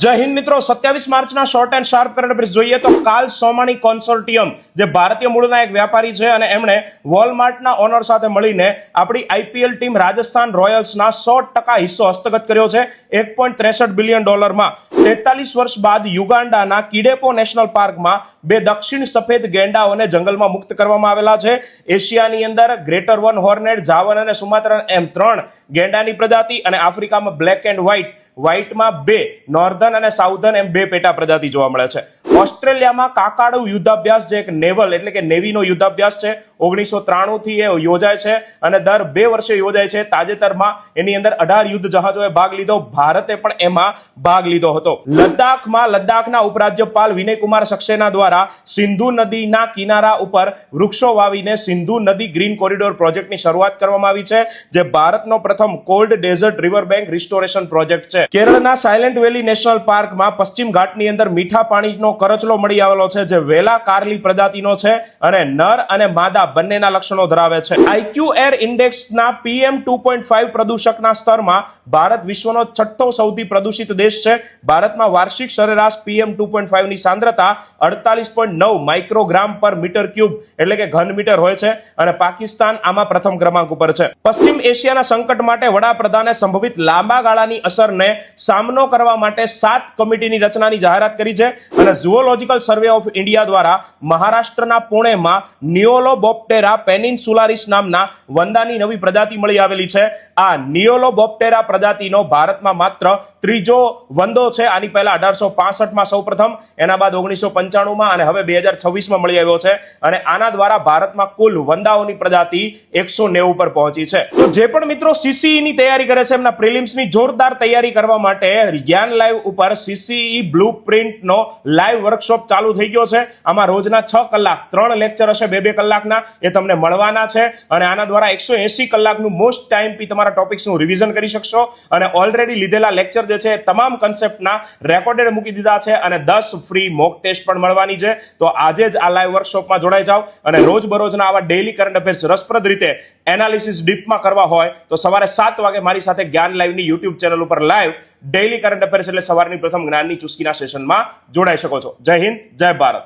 જય હિન્દ મિત્રો, 27 માર્ચના short and sharp current affairs જોઈએ તો કાલ સોમાણી કોન્સોર્ટિયમ જે ભારતીય મૂળના એક વ્યાપારી છે અને એમણે વોલમાર્ટના ઓનર સાથે મળીને આપણી આઈપીએલ ટીમ રાજસ્થાન રોયલ્સના 100% હિસ્સો હસ્તગત કર્યો છે $1.63 બિલિયન. 43 વર્ષ બાદ યુગાન્ડાના કિડેપો નેશનલ પાર્કમાં બે દક્ષિણ સફેદ ગેંડાઓને જંગલમાં મુક્ત કરવામાં આવેલા છે. એશિયાની અંદર ગ્રેટર વન હોર્નેડ, જાવન અને સુમાત્રા એમ 3 ગેંડાની પ્રજાતિ અને આફ્રિકામાં બ્લેક એન્ડ વ્હાઇટમાં 2, નોર્ધન અને સાઉધર્ન એમ 2 પેટા પ્રજાતિ જોવા મળે છે. ઓસ્ટ્રેલિયામાં કાકાડુ યુદ્ધાભ્યાસ જે એક નેવલ એટલે કે નેવીનો યુદ્ધાભ્યાસ છે 1993 થી એ યોજાય છે અને દર 2 વર્ષે યોજાય છે. તાજેતરમાં એની અંદર 18 યુદ્ધ જહાજોએ ભાગ લીધો. ભારતે પણ એમાં ભાગ લીધો હતો. લદ્દાખના ઉપરાજ્યપાલ વિનયકુમાર સક્સેના દ્વારા સિંધુ નદીના કિનારા ઉપર વૃક્ષો વાવીને સિંધુ નદી ગ્રીન કોરિડોર પ્રોજેક્ટની શરૂઆત કરવામાં આવી છે, જે ભારતનો પ્રથમ cold desert river bank restoration project છે. કેરળના સાયલેન્ટ વેલી નેશનલ પાર્કમાં પશ્ચિમ ઘાટની અંદર મીઠા પાણીનો કરચલો મળી આવેલો છે, જે વેલા કાર્લી પ્રજાતિનો છે અને નર અને માદા બંનેના લક્ષણો ધરાવે છે. આઈક્યુ એર ઇન્ડેક્સના PM 2.5 પ્રદૂષકના સ્તરમાં ભારત વિશ્વનો 6થો સૌથી પ્રદૂષિત દેશ છે. ભારતમાં વાર્ષિક સરેરાશ PM 2.5 ની સાંદ્રતા 48.9 માઇક્રોગ્રામ પર મીટર ક્યુબ એટલે કે ઘન મીટર હોય છે અને પાકિસ્તાન આમાં પ્રથમ ક્રમાંક ઉપર છે. પશ્ચિમ એશિયાના સંકટ માટે વડાપ્રધાને સંભવિત લાંબા ગાળાની અસરને સામનો કરવા માટે 7 કમિટીની રચનાની જાહેરાત કરી છે અને ઝૂઓલોજિકલ સર્વે ઓફ ઇન્ડિયા દ્વારા મહારાષ્ટ્રના પુણેમાં નિયોલોબોપ્ટેરા પેનિન્સુલારિસ નામના વંદાની નવી પ્રજાતિ મળી આવેલી છે. આ નિયોલોબોપ્ટેરા પ્રજાતિનો ભારતમાં માત્ર 3જો વંદો છે. આની પહેલા 1865માં સૌપ્રથમ, એના બાદ 1995માં અને હવે 2026માં મળી આવ્યો છે અને આના દ્વારા ભારતમાં કુલ વંદાઓની પ્રજાતિ 190 પર પહોંચી છે. તો જે પણ મિત્રો CCE ની તૈયારી કરે છે એમના પ્રિલિમ્સની જોરદાર તૈયારી કરવા માટે જ્ઞાન લાઈવ ઉપર CCE બ્લુપ્રિન્ટનો લાઈવ વર્કશોપ ચાલુ થઈ ગયો છે. આમાં રોજના 6 કલાક 3 લેક્ચર હશે 2-2 કલાકના, એ તમને મળવાના છે અને આના દ્વારા 180 કલાકનું મોસ્ટ ટાઈમથી તમારા ટોપિક્સનું રિવિઝન કરી શકશો અને ઓલરેડી લીધેલા લેક્ચર જે છે તમામ કન્સેપ્ટના રેકોર્ડેડ મૂકી દીધા છે અને 10 ફ્રી મોક ટેસ્ટ પણ મળવાની છે. તો આજે જ આ લાઈવ વર્કશોપમાં જોડાઈ જાઓ અને રોજબરોજના આવા ડેઈલી કરંટ અફેર્સ રસપ્રદ રીતે એનાલિસિસ ડીપમાં કરવા હોય તો સવારે 7 વાગે મારી સાથે જ્ઞાન લાઈવની યુટ્યુબ ચેનલ ઉપર લાઈવ ડેઈલી કરંટ અફેર્સ એટલે સવારની પ્રથમ જ્ઞાનની ચુસ્કીના સેશનમાં જોડાઈ શકો છો. જય હિન્દ, જય ભારત.